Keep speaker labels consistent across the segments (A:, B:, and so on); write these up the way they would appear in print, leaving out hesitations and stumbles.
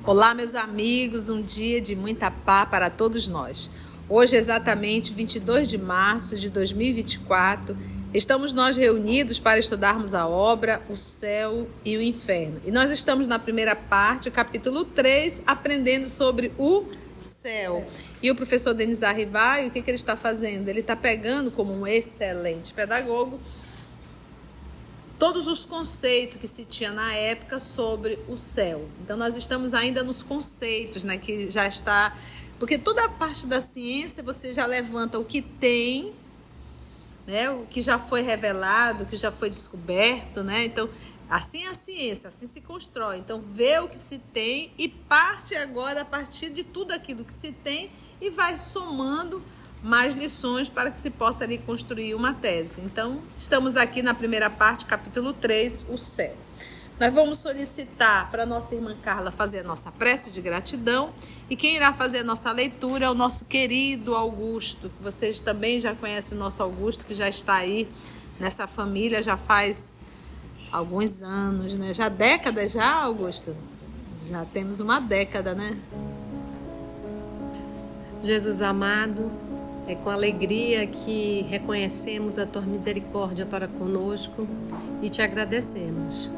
A: Olá, meus amigos, um dia de muita paz para todos nós. Hoje, exatamente 22 de março de 2024, estamos nós reunidos para estudarmos a obra, o céu e o inferno. E nós estamos na primeira parte, capítulo 3, aprendendo sobre o céu. E o professor Denis Arribay, o que ele está fazendo? Ele está pegando como um excelente pedagogo todos os conceitos que se tinha na época sobre o céu. Então, nós estamos ainda nos conceitos, né, que já está... Porque toda a parte da ciência, você já levanta o que tem, né, o que já foi revelado, o que já foi descoberto, né? Então, assim é a ciência, assim se constrói. Então, vê o que se tem e parte agora a partir de tudo aquilo que se tem e vai somando mais lições para que se possa ali construir uma tese. Então, estamos aqui na primeira parte, capítulo 3, o céu. Nós vamos solicitar para a nossa irmã Carla fazer a nossa prece de gratidão, e quem irá fazer a nossa leitura é o nosso querido Augusto, que vocês também já conhecem o nosso Augusto, que já está aí nessa família já faz alguns anos, né? Já décadas já, Augusto? Já temos uma década, né?
B: Jesus amado, é com alegria que reconhecemos a tua misericórdia para conosco e te agradecemos.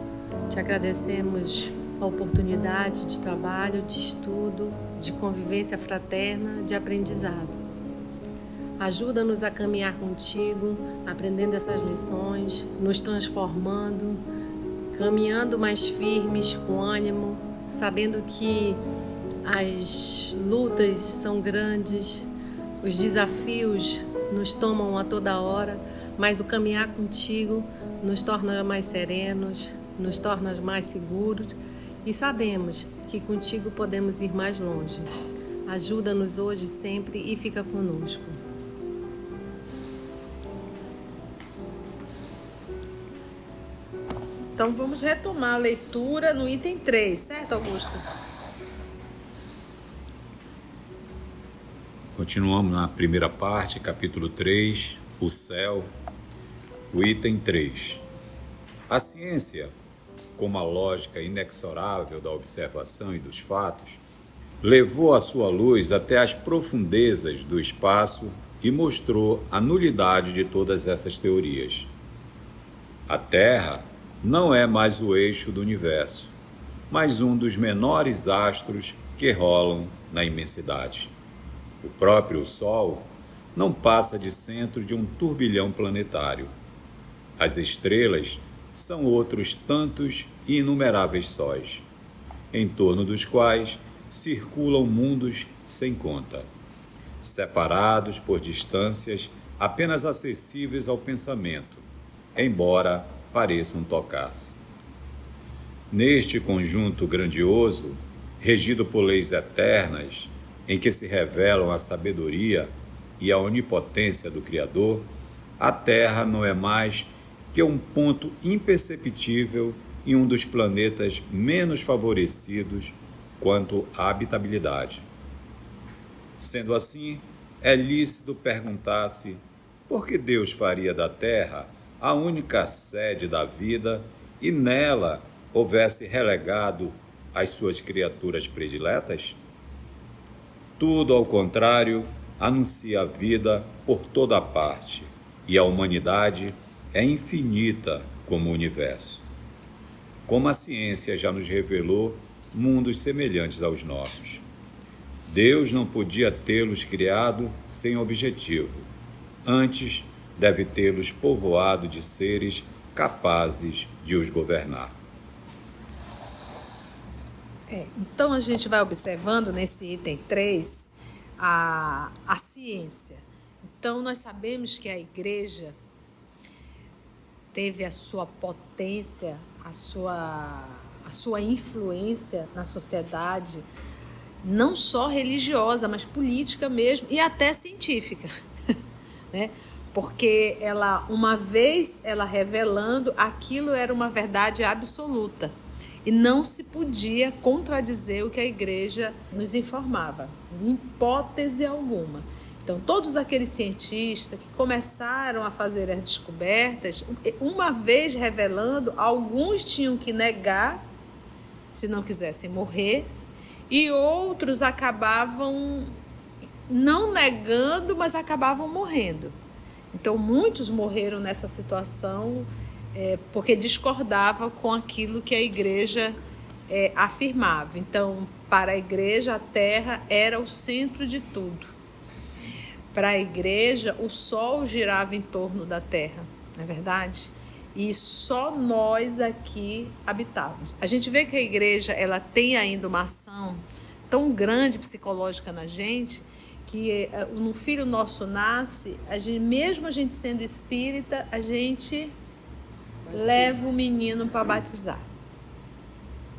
B: Te agradecemos a oportunidade de trabalho, de estudo, de convivência fraterna, de aprendizado. Ajuda-nos a caminhar contigo, aprendendo essas lições, nos transformando, caminhando mais firmes, com ânimo, sabendo que as lutas são grandes, os desafios nos tomam a toda hora, mas o caminhar contigo nos torna mais serenos, nos torna mais seguros e sabemos que contigo podemos ir mais longe. Ajuda-nos hoje, sempre e fica conosco.
A: Então vamos retomar a leitura no item 3, certo, Augusto?
C: Continuamos na primeira parte, capítulo 3, o céu, o item 3. A ciência, como a lógica inexorável da observação e dos fatos, levou a sua luz até as profundezas do espaço e mostrou a nulidade de todas essas teorias. A Terra não é mais o eixo do universo, mas um dos menores astros que rolam na imensidade. O próprio Sol não passa de centro de um turbilhão planetário. As estrelas são outros tantos e inumeráveis sóis, em torno dos quais circulam mundos sem conta, separados por distâncias apenas acessíveis ao pensamento, embora pareçam tocar-se. Neste conjunto grandioso, regido por leis eternas, em que se revelam a sabedoria e a onipotência do Criador, a Terra não é mais que um ponto imperceptível em um dos planetas menos favorecidos quanto à habitabilidade. Sendo assim, é lícito perguntar-se por que Deus faria da Terra a única sede da vida e nela houvesse relegado as suas criaturas prediletas? Tudo, ao contrário, anuncia a vida por toda a parte, e a humanidade é infinita como o universo. Como a ciência já nos revelou mundos semelhantes aos nossos. Deus não podia tê-los criado sem objetivo. Antes, deve tê-los povoado de seres capazes de os governar.
A: Então, a gente vai observando nesse item 3 a ciência. Então, nós sabemos que a igreja teve a sua potência, a sua influência na sociedade, não só religiosa, mas política mesmo e até científica, né? Porque uma vez ela revelando, aquilo era uma verdade absoluta. E não se podia contradizer o que a igreja nos informava, em hipótese alguma. Então, todos aqueles cientistas que começaram a fazer as descobertas, uma vez revelando, alguns tinham que negar, se não quisessem morrer, e outros acabavam não negando, mas acabavam morrendo. Então, muitos morreram nessa situação porque discordava com aquilo que a igreja afirmava. Então, para a igreja, a terra era o centro de tudo. Para a igreja, o sol girava em torno da terra, não é verdade? E só nós aqui habitávamos. A gente vê que a igreja ela tem ainda uma ação tão grande psicológica na gente, que no filho nosso nasce, mesmo a gente sendo espírita, a gente leva o menino para batizar.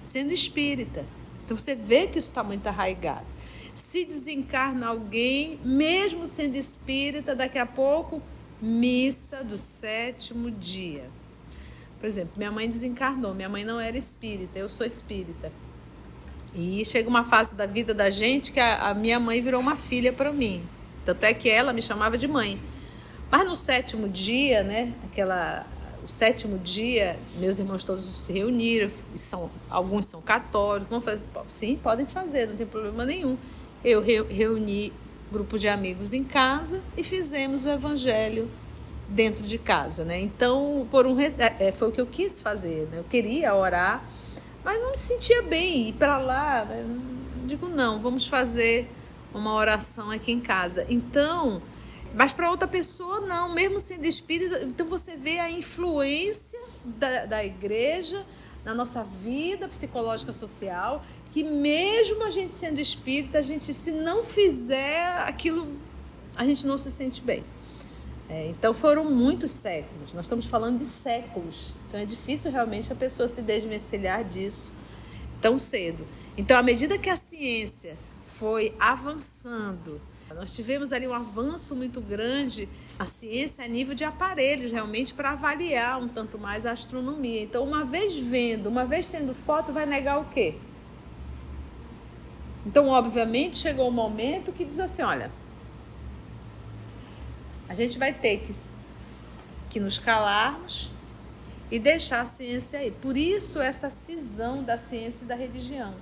A: Sendo espírita. Então você vê que isso está muito arraigado. Se desencarna alguém, mesmo sendo espírita, daqui a pouco, missa do 7º dia. Por exemplo, minha mãe desencarnou, minha mãe não era espírita, eu sou espírita. E chega uma fase da vida da gente que a minha mãe virou uma filha para mim. Tanto é que ela me chamava de mãe. Mas no 7º dia, né, o 7º dia, meus irmãos todos se reuniram, alguns são católicos, vão fazer, sim, podem fazer, não tem problema nenhum. Eu reuni grupo de amigos em casa e fizemos o evangelho dentro de casa, né? Então, foi o que eu quis fazer, né? Eu queria orar, mas não me sentia bem ir para lá, né? Digo, não, vamos fazer uma oração aqui em casa. Então, mas para outra pessoa não, mesmo sendo espírita. Então você vê a influência da igreja na nossa vida psicológica social, que mesmo a gente sendo espírita, a gente, se não fizer aquilo, a gente não se sente bem. Então foram muitos séculos, nós estamos falando de séculos, então é difícil realmente a pessoa se desvencilhar disso tão cedo. Então, à medida que a ciência foi avançando, nós tivemos ali um avanço muito grande, a ciência a nível de aparelhos, realmente, para avaliar um tanto mais a astronomia. Então, uma vez vendo, uma vez tendo foto, vai negar o quê? Então, obviamente, chegou um momento que diz assim, olha, a gente vai ter que nos calarmos e deixar a ciência aí. Por isso, essa cisão da ciência e da religião.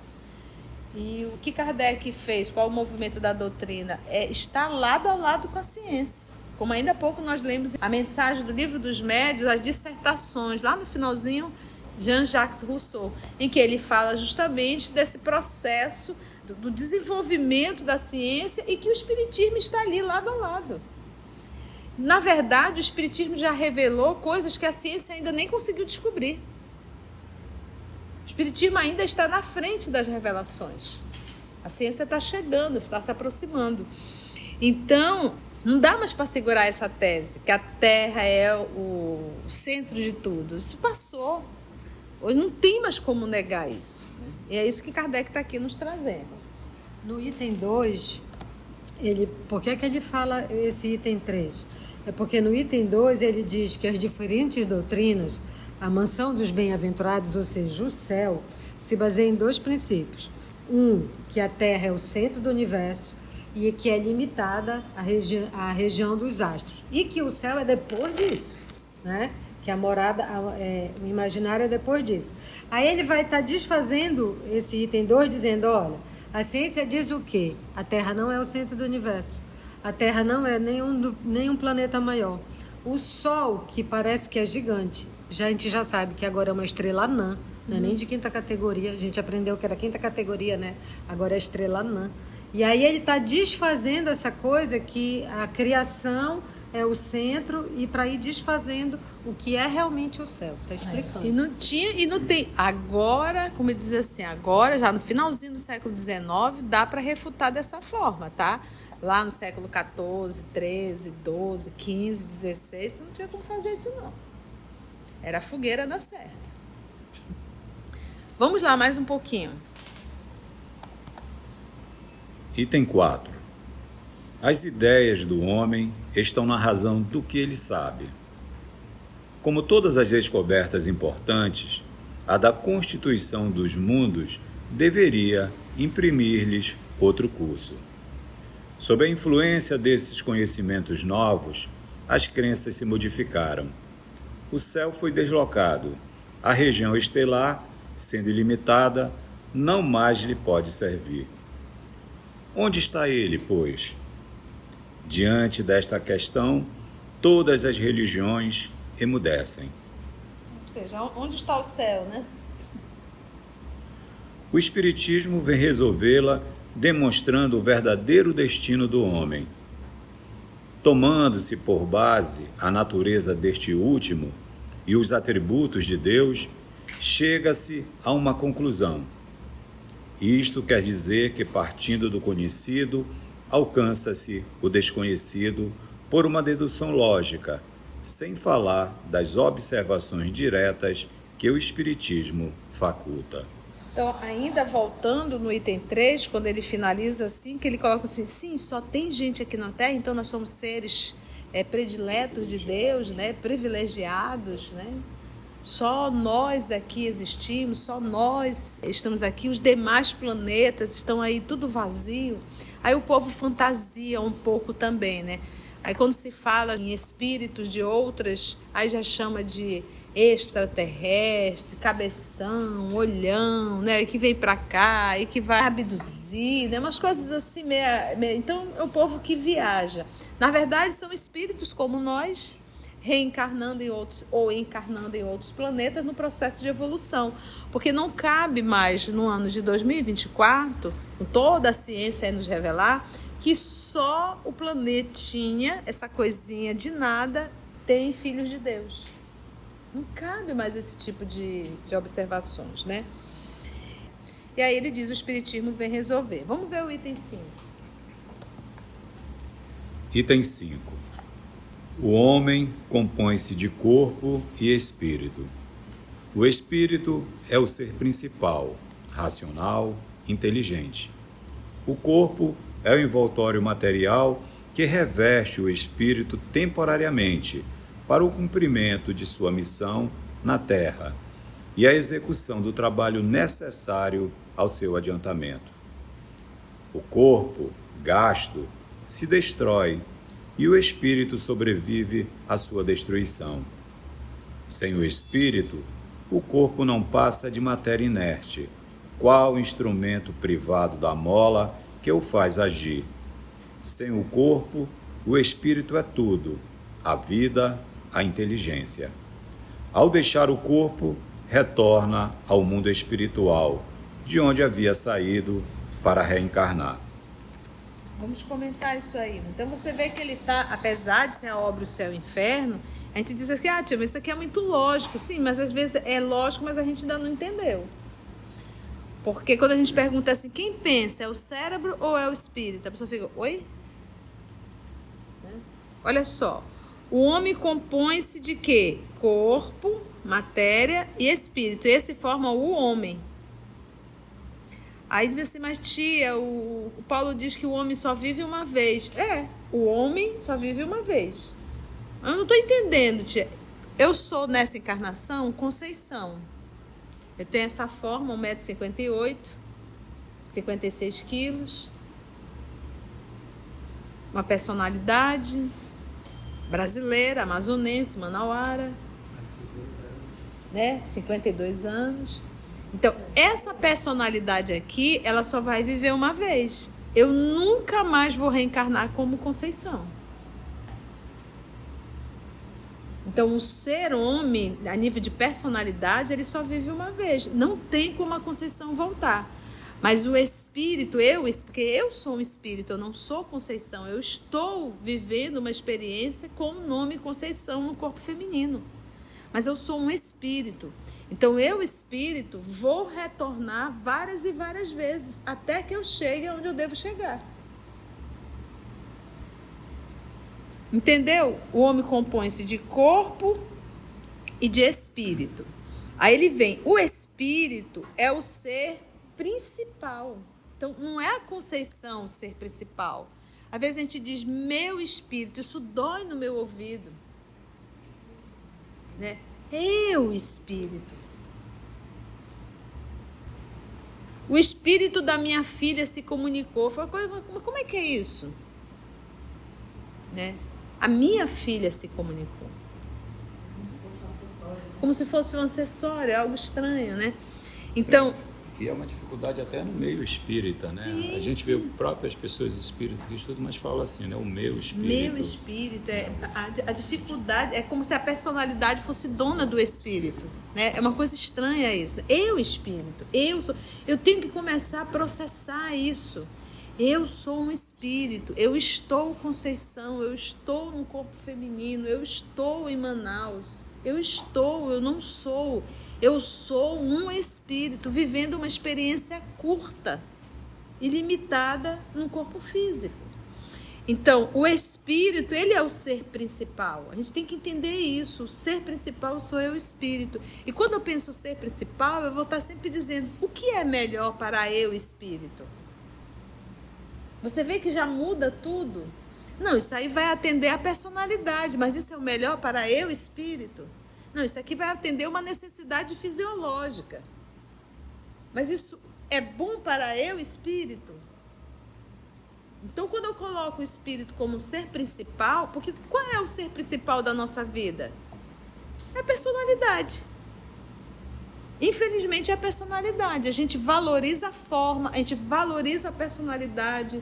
A: E o que Kardec fez, qual o movimento da doutrina? Está lado a lado com a ciência. Como ainda há pouco nós lemos a mensagem do Livro dos Médiuns, as dissertações, lá no finalzinho, Jean-Jacques Rousseau, em que ele fala justamente desse processo do desenvolvimento da ciência e que o espiritismo está ali lado a lado. Na verdade, o espiritismo já revelou coisas que a ciência ainda nem conseguiu descobrir. O espiritismo ainda está na frente das revelações. A ciência está chegando, está se aproximando. Então, não dá mais para segurar essa tese, que a Terra é o centro de tudo. Isso passou. Hoje não tem mais como negar isso. E é isso que Kardec está aqui nos trazendo.
B: No item 2, por que ele fala esse item 3? É porque no item 2 ele diz que as diferentes doutrinas, a mansão dos bem-aventurados, ou seja, o céu, se baseia em 2 princípios. Que a Terra é o centro do universo e que é limitada à região dos astros. E que o céu é depois disso, né? Que a morada, o imaginário é depois disso. Aí ele vai estar desfazendo esse item 2, dizendo, olha, a ciência diz o quê? A Terra não é o centro do universo. A Terra não é nenhum planeta maior. O Sol, que parece que é gigante, a gente já sabe que agora é uma estrela anã, não é nem de 5ª categoria. A gente aprendeu que era 5ª categoria, né? Agora é estrela anã. E aí ele está desfazendo essa coisa que a criação é o centro e para ir desfazendo o que é realmente o céu. Está explicando.
A: E não tinha, e não tem. Agora, como eu dizia assim, agora, já no finalzinho do século XIX, dá para refutar dessa forma, tá? Lá no século XIV, XIII, XII, XV, XVI, não tinha como fazer isso, não. Era a fogueira da certa. Vamos lá mais um pouquinho.
C: Item 4. As ideias do homem estão na razão do que ele sabe. Como todas as descobertas importantes, a da constituição dos mundos deveria imprimir-lhes outro curso. Sob a influência desses conhecimentos novos, as crenças se modificaram. O céu foi deslocado, a região estelar, sendo ilimitada, não mais lhe pode servir. Onde está ele, pois? Diante desta questão, todas as religiões emudecem.
A: Ou seja, onde está o céu, né?
C: O Espiritismo vem resolvê-la demonstrando o verdadeiro destino do homem. Tomando-se por base a natureza deste último e os atributos de Deus, chega-se a uma conclusão. Isto quer dizer que, partindo do conhecido, alcança-se o desconhecido por uma dedução lógica, sem falar das observações diretas que o Espiritismo faculta.
A: Então, ainda voltando no item 3, quando ele finaliza assim, que ele coloca assim, sim, só tem gente aqui na Terra, então nós somos seres prediletos de Deus, né, privilegiados, né? Só nós aqui existimos, só nós estamos aqui, os demais planetas estão aí tudo vazio. Aí o povo fantasia um pouco também, né? Aí quando se fala em espíritos de outras, aí já chama de extraterrestre, cabeção, olhão, né? E que vem pra cá, e que vai abduzir, né? Umas coisas assim, então é o povo que viaja. Na verdade, são espíritos como nós, reencarnando em outros ou encarnando em outros planetas no processo de evolução. Porque não cabe mais, no ano de 2024, com toda a ciência aí nos revelar, que só o planetinha, essa coisinha de nada, tem filhos de Deus. Não cabe mais esse tipo de observações, né? E aí ele diz, o Espiritismo vem resolver. Vamos ver o item 5.
C: Item 5. O homem compõe-se de corpo e espírito. O espírito é o ser principal, racional, inteligente. O corpo é o envoltório material que reveste o espírito temporariamente para o cumprimento de sua missão na Terra e a execução do trabalho necessário ao seu adiantamento. O corpo, gasto, se destrói e o espírito sobrevive à sua destruição. Sem o espírito, o corpo não passa de matéria inerte, qual instrumento privado da mola que o faz agir. Sem o corpo, o espírito é tudo, a vida, a inteligência. Ao deixar o corpo, retorna ao mundo espiritual, de onde havia saído para reencarnar.
A: Vamos comentar isso aí. Então você vê que ele está, apesar de ser a obra O Céu e o Inferno, a gente diz assim, tia, mas isso aqui é muito lógico. Sim, mas às vezes é lógico, mas a gente ainda não entendeu. Porque quando a gente pergunta assim, quem pensa, é o cérebro ou é o espírito? A pessoa fica, oi? Olha só, o homem compõe-se de quê? Corpo, matéria e espírito. E esse forma o homem. Aí diz assim, mas tia, o Paulo diz que o homem só vive uma vez. O homem só vive uma vez. Eu não estou entendendo, tia. Eu sou, nessa encarnação, Conceição. Eu tenho essa forma, 1,58 m, 56 quilos, uma personalidade brasileira, amazonense, manauara, né? 52 anos. Então, essa personalidade aqui, ela só vai viver uma vez. Eu nunca mais vou reencarnar como Conceição. Então, o ser homem, a nível de personalidade, ele só vive uma vez. Não tem como a Conceição voltar. Mas o espírito, porque eu sou um espírito, eu não sou Conceição. Eu estou vivendo uma experiência com o nome Conceição no corpo feminino. Mas eu sou um espírito. Então, eu, espírito, vou retornar várias e várias vezes, até que eu chegue onde eu devo chegar. Entendeu? O homem compõe-se de corpo e de espírito. Aí ele vem, o espírito é o ser principal. Então, não é a Conceição o ser principal. Às vezes a gente diz, meu espírito, isso dói no meu ouvido. Né? Eu, espírito. O espírito da minha filha se comunicou. Falei, como é que é isso? Né? A minha filha se comunicou. Como se fosse um acessório, é algo estranho, né? Então,
C: E é uma dificuldade até no meio espírita, né?
A: Sim,
C: a gente
A: sim.
C: vê próprias pessoas espíritas e tudo, mas fala assim, né? O meu espírito.
A: Meu espírito, a dificuldade é como se a personalidade fosse dona do espírito, né? É uma coisa estranha isso. Né? Eu espírito, eu tenho que começar a processar isso. Eu sou um espírito, eu estou Conceição, eu estou no corpo feminino, eu estou em Manaus, eu não sou. Eu sou um espírito vivendo uma experiência curta e limitada no corpo físico. Então, o espírito, ele é o ser principal. A gente tem que entender isso. O ser principal sou eu, espírito. E quando eu penso ser principal, eu vou estar sempre dizendo, o que é melhor para eu, espírito? Você vê que já muda tudo? Não, isso aí vai atender a personalidade, mas isso é o melhor para eu, espírito? Não, isso aqui vai atender uma necessidade fisiológica. Mas isso é bom para eu, espírito? Então, quando eu coloco o espírito como ser principal, porque qual é o ser principal da nossa vida? É a personalidade. Infelizmente, é a personalidade. A gente valoriza a forma, a gente valoriza a personalidade,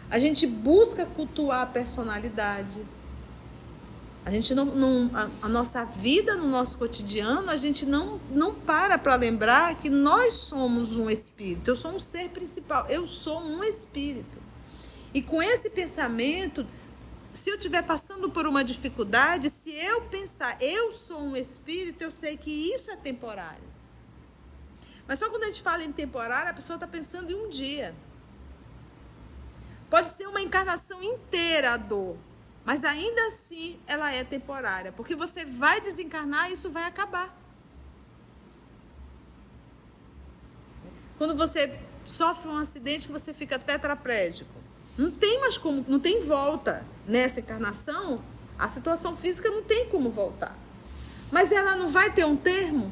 A: a gente busca cultuar a personalidade. A gente a nossa vida, no nosso cotidiano, a gente não para lembrar que nós somos um espírito. Eu sou um ser principal, eu sou um espírito. E com esse pensamento, se eu estiver passando por uma dificuldade, se eu pensar, eu sou um espírito, eu sei que isso é temporário. Mas só quando a gente fala em temporário, a pessoa está pensando em um dia. Pode ser uma encarnação inteira a dor. Mas ainda assim, ela é temporária. Porque você vai desencarnar e isso vai acabar. Quando você sofre um acidente que você fica tetraplégico, não tem mais como, não tem volta. Nessa encarnação, a situação física não tem como voltar. Mas ela não vai ter um termo?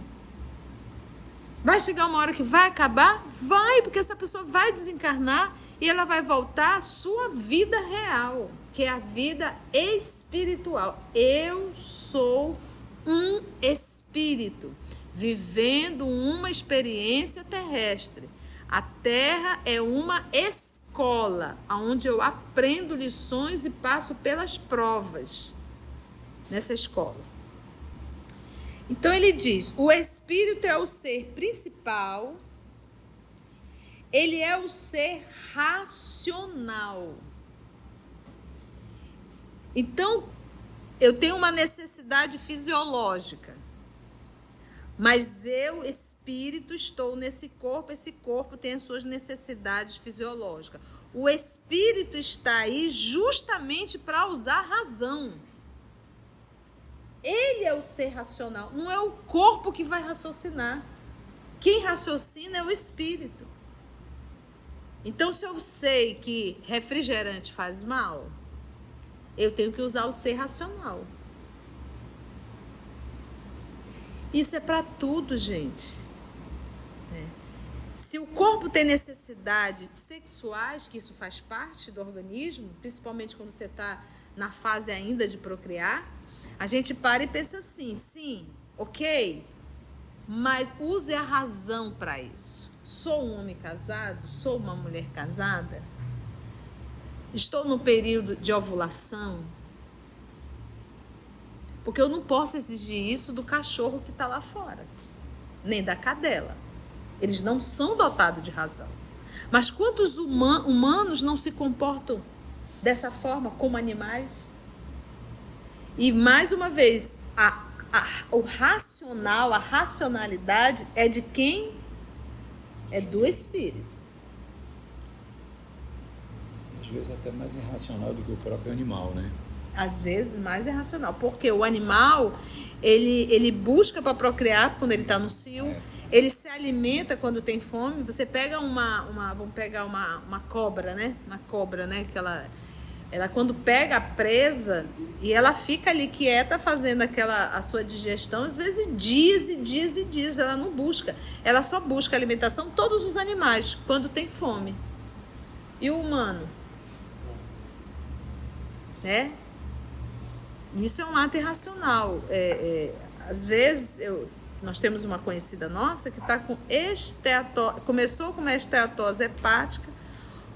A: Vai chegar uma hora que vai acabar? Vai, porque essa pessoa vai desencarnar e ela vai voltar à sua vida real, que é a vida espiritual. Eu sou um espírito vivendo uma experiência terrestre. A Terra é uma escola onde eu aprendo lições e passo pelas provas nessa escola. Então ele diz, o espírito é o ser principal, ele é o ser racional. Então, eu tenho uma necessidade fisiológica, mas eu, espírito, estou nesse corpo, esse corpo tem as suas necessidades fisiológicas. O espírito está aí justamente para usar a razão. Ele é o ser racional, não é o corpo que vai raciocinar. Quem raciocina é o espírito. Então, se eu sei que refrigerante faz mal, eu tenho que usar o ser racional. Isso é para tudo, gente. Se o corpo tem necessidades sexuais, que isso faz parte do organismo, principalmente quando você está na fase ainda de procriar, a gente para e pensa assim, sim, ok, mas use a razão para isso. Sou um homem casado? Sou uma mulher casada? Estou no período de ovulação? Porque eu não posso exigir isso do cachorro que está lá fora, nem da cadela. Eles não são dotados de razão. Mas quantos humanos não se comportam dessa forma como animais? E, mais uma vez, o racional, a racionalidade é de quem? É do espírito.
C: Às vezes até mais irracional do que o próprio animal, né?
A: Às vezes mais irracional. Porque o animal, ele busca para procriar quando ele está no cio. Ele se alimenta quando tem fome. Você pega vamos pegar uma cobra, né? Uma cobra, né? Que ela quando pega a presa e ela fica ali quieta fazendo a sua digestão, às vezes dias e dias e dias, ela não busca. Ela só busca alimentação, todos os animais, quando tem fome. E o humano? Né? Isso é um ato irracional. Às vezes, Nós temos uma conhecida nossa que está com começou com uma esteatose hepática,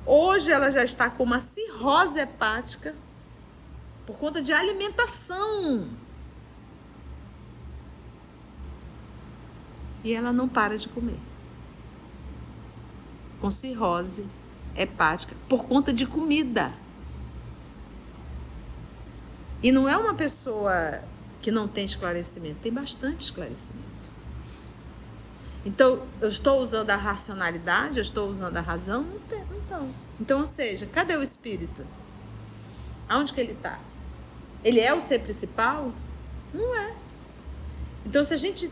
A: hoje ela já está com uma cirrose hepática por conta de alimentação. E ela não para de comer. Com cirrose hepática por conta de comida. E não é uma pessoa que não tem esclarecimento, tem bastante esclarecimento. Então, eu estou usando a racionalidade, eu estou usando a razão? Não tem, não. Então, ou seja, cadê o espírito? Aonde que ele está? Ele é o ser principal? Não é. Então, se a gente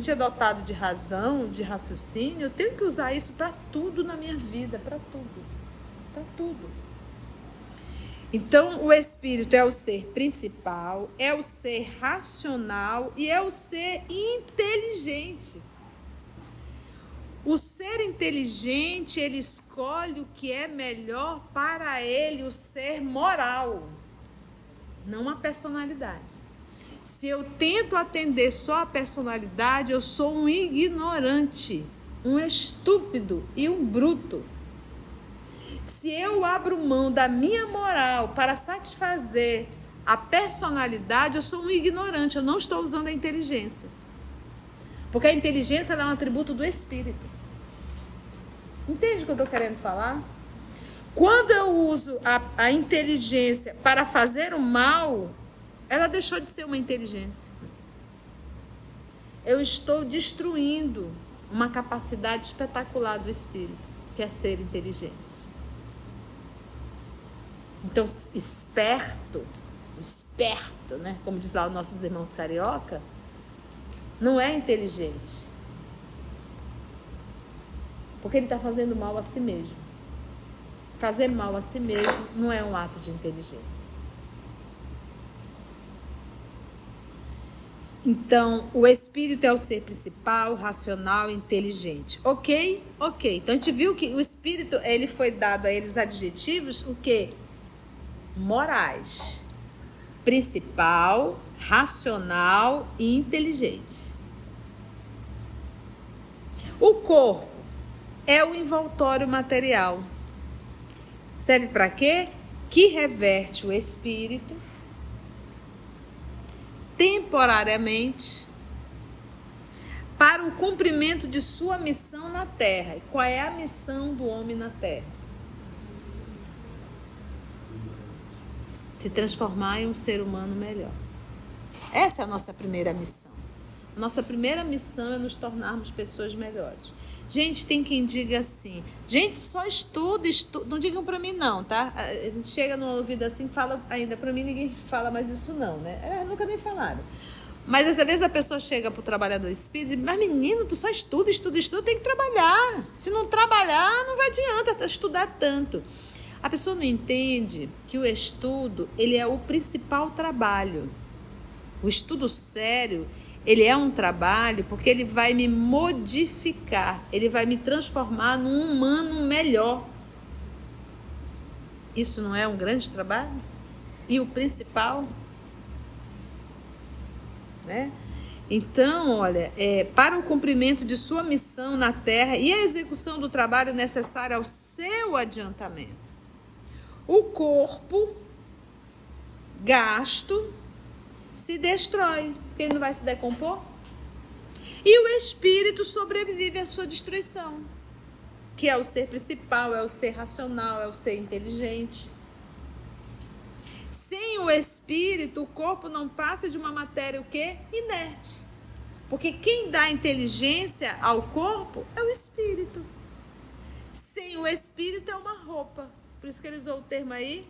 A: é dotado de razão, de raciocínio, eu tenho que usar isso para tudo na minha vida, para tudo. Para tudo. Então, o espírito é o ser principal, é o ser racional e é o ser inteligente. O ser inteligente, ele escolhe o que é melhor para ele, o ser moral, não a personalidade. Se eu tento atender só a personalidade, eu sou um ignorante, um estúpido e um bruto. Se eu abro mão da minha moral para satisfazer a personalidade, eu sou um ignorante, eu não estou usando a inteligência. Porque a inteligência é um atributo do espírito. Entende o que eu estou querendo falar? Quando eu uso a inteligência para fazer o mal, ela deixou de ser uma inteligência. Eu estou destruindo uma capacidade espetacular do espírito, que é ser inteligente. Então, esperto, né? Como diz lá os nossos irmãos carioca, não é inteligente. Porque ele está fazendo mal a si mesmo. Fazer mal a si mesmo não é um ato de inteligência. Então, o espírito é o ser principal, racional e inteligente. Ok? Ok. Então, a gente viu que o espírito, ele foi dado a ele os adjetivos, o quê? Morais. Principal, racional e inteligente. O corpo é o envoltório material. Serve para quê? Que reverte o espírito temporariamente para o cumprimento de sua missão na Terra. E qual é a missão do homem na Terra? Se transformar em um ser humano melhor. Essa é a nossa primeira missão. Nossa primeira missão é nos tornarmos pessoas melhores. Gente, tem quem diga assim, gente, só estuda, não digam para mim não, tá? A gente chega no ouvido assim, fala ainda, para mim ninguém fala mais isso não, né? Nunca nem falaram. Mas às vezes a pessoa chega pro trabalhador espírita e diz, mas menino, tu só estuda, tem que trabalhar. Se não trabalhar, não vai adianta estudar tanto. A pessoa não entende que o estudo, ele é o principal trabalho. O estudo sério, ele é um trabalho porque ele vai me modificar, ele vai me transformar num humano melhor. Isso não é um grande trabalho? E o principal? Né? Então, olha, para o cumprimento de sua missão na Terra e a execução do trabalho necessário ao seu adiantamento, o corpo gasto se destrói, porque ele não vai se decompor. E o espírito sobrevive à sua destruição, que é o ser principal, é o ser racional, é o ser inteligente. Sem o espírito, o corpo não passa de uma matéria o quê? Inerte. Porque quem dá inteligência ao corpo é o espírito. Sem o espírito é uma roupa. Por isso que ele usou o termo aí,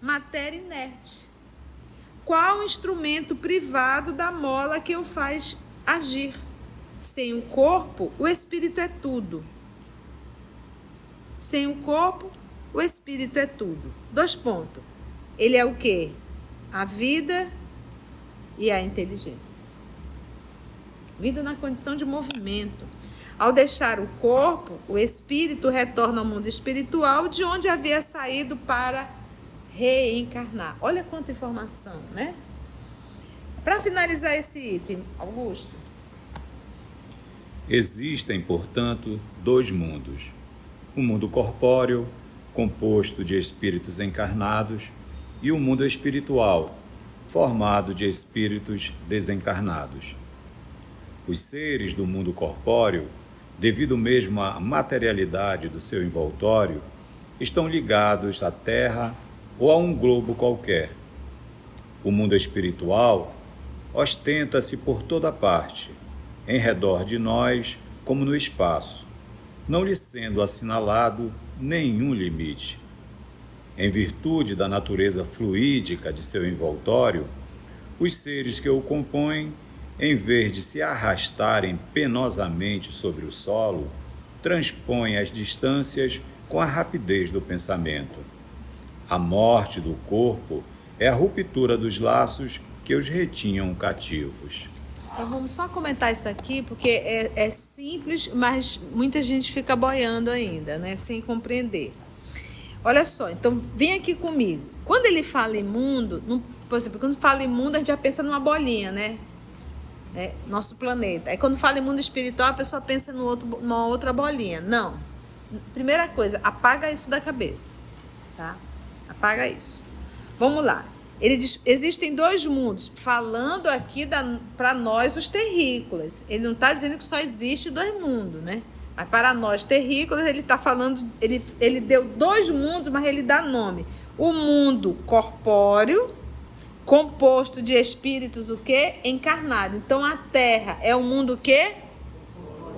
A: matéria inerte. Qual o instrumento privado da mola que o faz agir? Sem o corpo, o espírito é tudo. Sem o corpo, o espírito é tudo. 2 pontos. Ele é o quê? A vida e a inteligência. Vida na condição de movimento. Ao deixar o corpo, o espírito retorna ao mundo espiritual, de onde havia saído para reencarnar. Olha quanta informação, né? Para finalizar esse item, Augusto,
C: Existem, portanto, dois mundos. O mundo corpóreo, composto de espíritos encarnados, e o mundo espiritual, formado de espíritos desencarnados. Os seres do mundo corpóreo, devido mesmo à materialidade do seu envoltório, estão ligados à Terra ou a um globo qualquer. O mundo espiritual ostenta-se por toda parte, em redor de nós como no espaço, não lhe sendo assinalado nenhum limite. Em virtude da natureza fluídica de seu envoltório, os seres que o compõem, em vez de se arrastarem penosamente sobre o solo, transpõem as distâncias com a rapidez do pensamento. A morte do corpo é a ruptura dos laços que os retinham cativos.
A: Então vamos só comentar isso aqui, porque é simples, mas muita gente fica boiando ainda, né? Sem compreender. Olha só, então vem aqui comigo. Quando ele fala em mundo, por exemplo, quando fala em mundo, a gente já pensa numa bolinha, né? Nosso planeta. Aí quando fala em mundo espiritual, a pessoa pensa numa outra bolinha. Não. Primeira coisa, apaga isso da cabeça, tá? Apaga isso. Vamos lá. Ele diz, existem dois mundos, falando aqui para nós os terrícolas. Ele não está dizendo que só existe dois mundos, né? Mas para nós terrícolas, ele está falando, ele deu dois mundos, mas ele dá nome. O mundo corpóreo, composto de espíritos o quê? Encarnado. Então a Terra é um mundo o quê?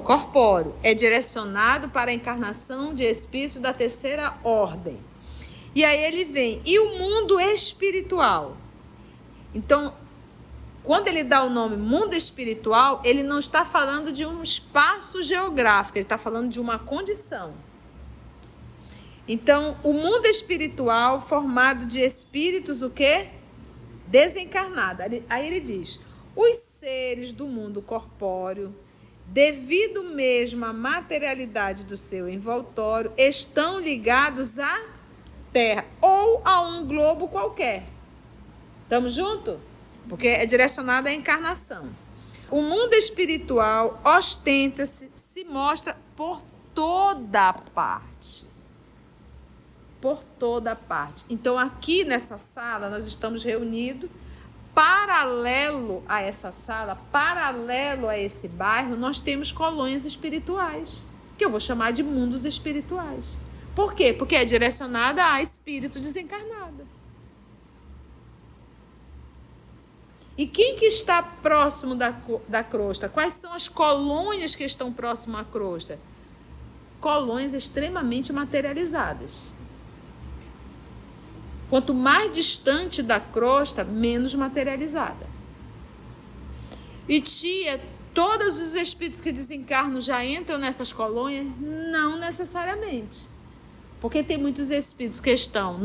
A: Corpóreo. É direcionado para a encarnação de espíritos da terceira ordem. E aí ele vem, e o mundo espiritual? Então, quando ele dá o nome mundo espiritual, ele não está falando de um espaço geográfico, ele está falando de uma condição. Então, o mundo espiritual formado de espíritos o quê? Desencarnado. Aí ele diz, os seres do mundo corpóreo, devido mesmo à materialidade do seu envoltório, estão ligados à Terra ou a um globo qualquer. Estamos juntos? Porque é direcionado à encarnação. O mundo espiritual ostenta-se, se mostra por toda parte. Por toda parte. Então, aqui nessa sala, nós estamos reunidos. Paralelo a essa sala, paralelo a esse bairro, nós temos colônias espirituais, que eu vou chamar de mundos espirituais. Por quê? Porque é direcionada a espírito desencarnado. E quem que está próximo da crosta? Quais são as colônias que estão próximas à crosta? Colônias extremamente materializadas. Quanto mais distante da crosta, menos materializada. E tia, todos os espíritos que desencarnam já entram nessas colônias? Não necessariamente. Porque tem muitos espíritos que estão,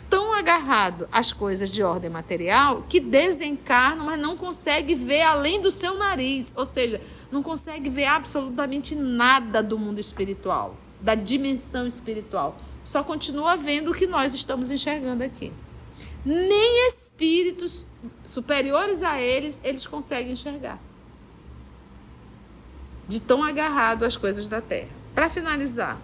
A: tão agarrados às coisas de ordem material, que desencarnam, mas não conseguem ver além do seu nariz. Ou seja, não conseguem ver absolutamente nada do mundo espiritual, da dimensão espiritual. Só continua vendo o que nós estamos enxergando aqui. Nem espíritos superiores a eles conseguem enxergar. De tão agarrado às coisas da Terra. Para finalizar.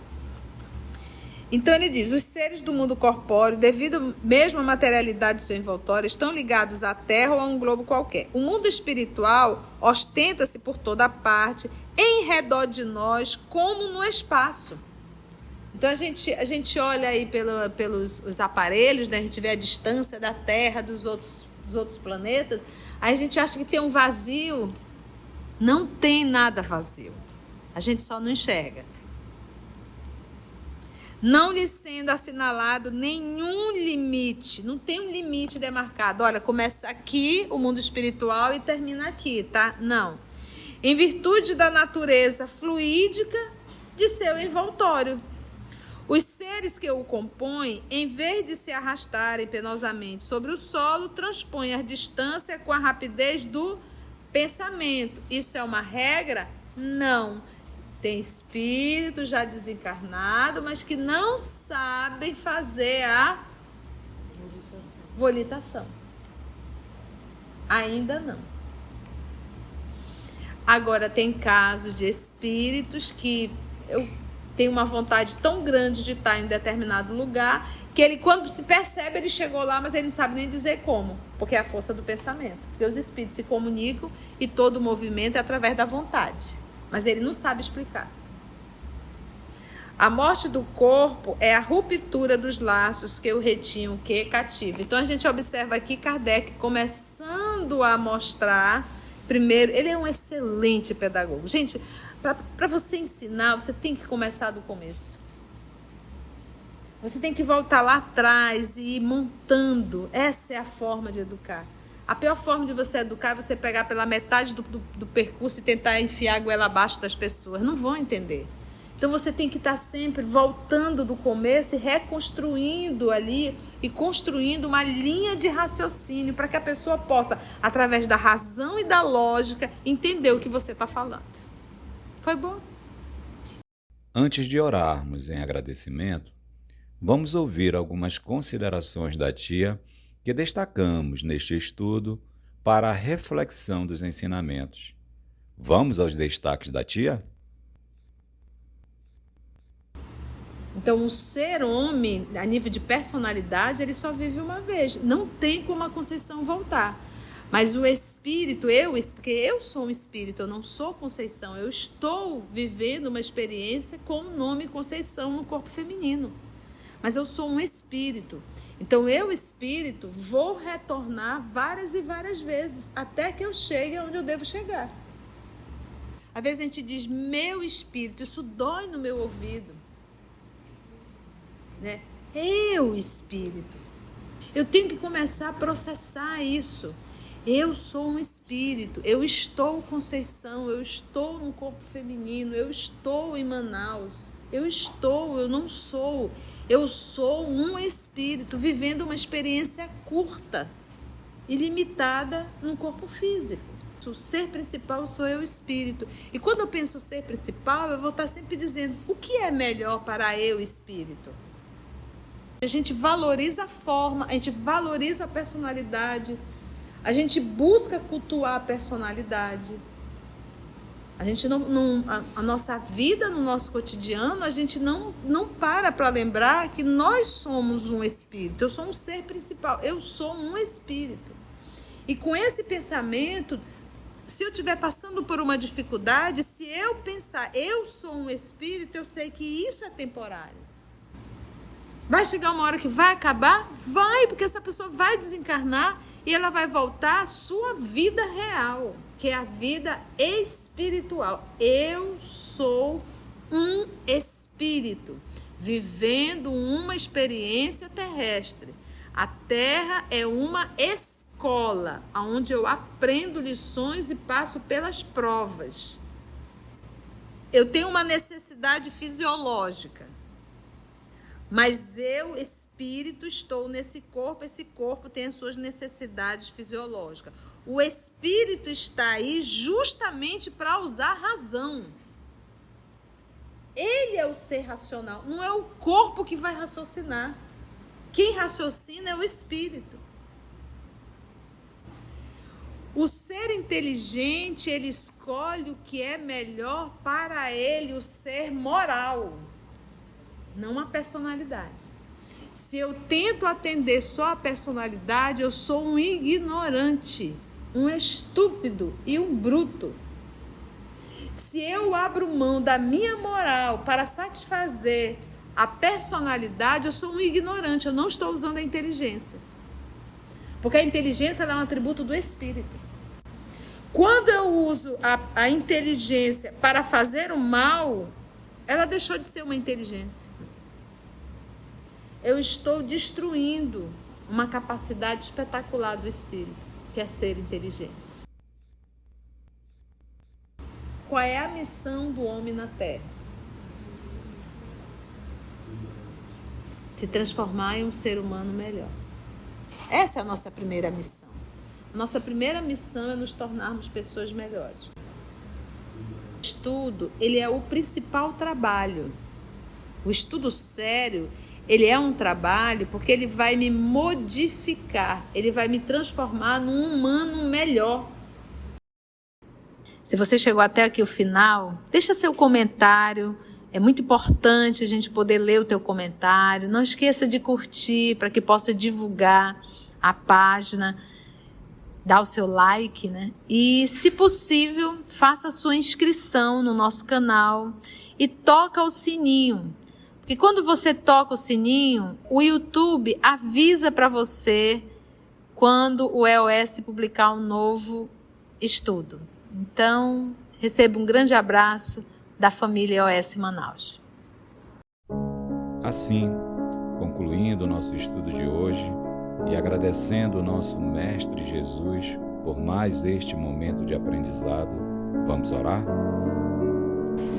A: Então ele diz, os seres do mundo corpóreo, devido mesmo à materialidade do seu envoltório, estão ligados à Terra ou a um globo qualquer. O mundo espiritual ostenta-se por toda parte, em redor de nós, como no espaço. Então a gente olha aí pelos os aparelhos, né? A gente vê a distância da Terra dos outros planetas, aí a gente acha que tem um vazio. Não tem nada vazio. A gente só não enxerga. Não lhe sendo assinalado nenhum limite. Não tem um limite demarcado. Olha, começa aqui o mundo espiritual e termina aqui, tá? Não. Em virtude da natureza fluídica de seu envoltório. Os seres que o compõem, em vez de se arrastarem penosamente sobre o solo, transpõem a distância com a rapidez do pensamento. Isso é uma regra? Não. Tem espírito já desencarnado, mas que não sabem fazer a volitação. Ainda não. Agora, tem casos de espíritos que eu tenho uma vontade tão grande de estar em determinado lugar que ele, quando se percebe, ele chegou lá, mas ele não sabe nem dizer como, porque é a força do pensamento. Porque os espíritos se comunicam e todo o movimento é através da vontade, mas ele não sabe explicar. A morte do corpo é a ruptura dos laços que o retinham, que cativa. Então, a gente observa aqui Kardec começando a mostrar. Primeiro, ele é um excelente pedagogo. Gente, para você ensinar, você tem que começar do começo. Você tem que voltar lá atrás e ir montando. Essa é a forma de educar. A pior forma de você educar é você pegar pela metade do percurso e tentar enfiar a goela abaixo das pessoas. Não vão entender. Então, você tem que estar sempre voltando do começo e reconstruindo ali e construindo uma linha de raciocínio para que a pessoa possa, através da razão e da lógica, entender o que você está falando. Foi bom?
C: Antes de orarmos em agradecimento, vamos ouvir algumas considerações da tia que destacamos neste estudo para a reflexão dos ensinamentos. Vamos aos destaques da tia?
A: Então, o ser homem, a nível de personalidade, ele só vive uma vez. Não tem como a Conceição voltar. Mas o espírito, porque eu sou um espírito, eu não sou Conceição. Eu estou vivendo uma experiência com o nome Conceição no corpo feminino. Mas eu sou um espírito. Então, eu, espírito, vou retornar várias e várias vezes, até que eu chegue onde eu devo chegar. Às vezes a gente diz, meu espírito, isso dói no meu ouvido. Né? Eu, espírito, eu tenho que começar a processar isso. Eu sou um espírito, eu estou Conceição, eu estou no corpo feminino, eu estou em Manaus, eu não sou, eu sou um espírito vivendo uma experiência curta e limitada no corpo físico. O ser principal sou eu, espírito. E quando eu penso ser principal, eu vou estar sempre dizendo, o que é melhor para eu, espírito? A gente valoriza a forma, a gente valoriza a personalidade, a gente busca cultuar a personalidade. A gente a nossa vida, no nosso cotidiano, a gente não para lembrar que nós somos um espírito. Eu sou um ser principal, eu sou um espírito. E com esse pensamento, se eu estiver passando por uma dificuldade, se eu pensar, eu sou um espírito, eu sei que isso é temporário. Vai chegar uma hora que vai acabar? Vai, porque essa pessoa vai desencarnar e ela vai voltar à sua vida real, que é a vida espiritual. Eu sou um espírito vivendo uma experiência terrestre. A Terra é uma escola onde eu aprendo lições e passo pelas provas. Eu tenho uma necessidade fisiológica. Mas eu, espírito, estou nesse corpo, esse corpo tem as suas necessidades fisiológicas. O espírito está aí justamente para usar a razão. Ele é o ser racional, não é o corpo que vai raciocinar. Quem raciocina é o espírito. O ser inteligente, ele escolhe o que é melhor para ele, o ser moral. Não a personalidade. Se eu tento atender só a personalidade, eu sou um ignorante, um estúpido e um bruto. Se eu abro mão da minha moral para satisfazer a personalidade, eu sou um ignorante, eu não estou usando a inteligência. Porque a inteligência é um atributo do espírito. Quando eu uso a inteligência para fazer o mal, ela deixou de ser uma inteligência. Eu estou destruindo uma capacidade espetacular do espírito, que é ser inteligente. Qual é a missão do homem na Terra? Se transformar em um ser humano melhor. Essa é a nossa primeira missão. Nossa primeira missão é nos tornarmos pessoas melhores. O estudo, ele é o principal trabalho. O estudo sério, ele é um trabalho porque ele vai me modificar, ele vai me transformar num humano melhor. Se você chegou até aqui o final, deixa seu comentário. É muito importante a gente poder ler o teu comentário. Não esqueça de curtir para que possa divulgar a página. Dá o seu like, né? E, se possível, faça a sua inscrição no nosso canal e toca o sininho. Porque quando você toca o sininho, o YouTube avisa para você quando o EOS publicar um novo estudo. Então, receba um grande abraço da família EOS Manaus.
C: Assim, concluindo o nosso estudo de hoje e agradecendo o nosso Mestre Jesus por mais este momento de aprendizado, vamos orar?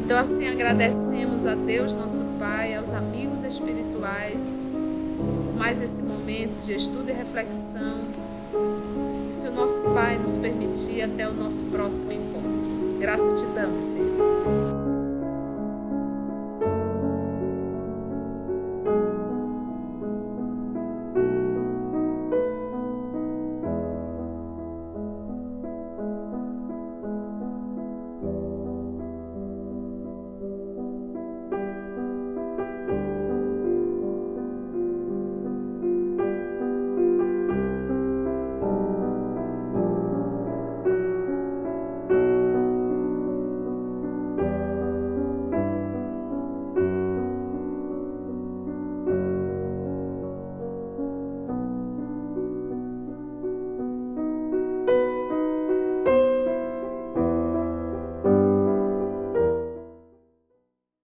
A: Então, assim, agradecemos a Deus, nosso Pai, aos amigos espirituais, por mais esse momento de estudo e reflexão. E se o nosso Pai nos permitir, até o nosso próximo encontro. Graça te damos, Senhor.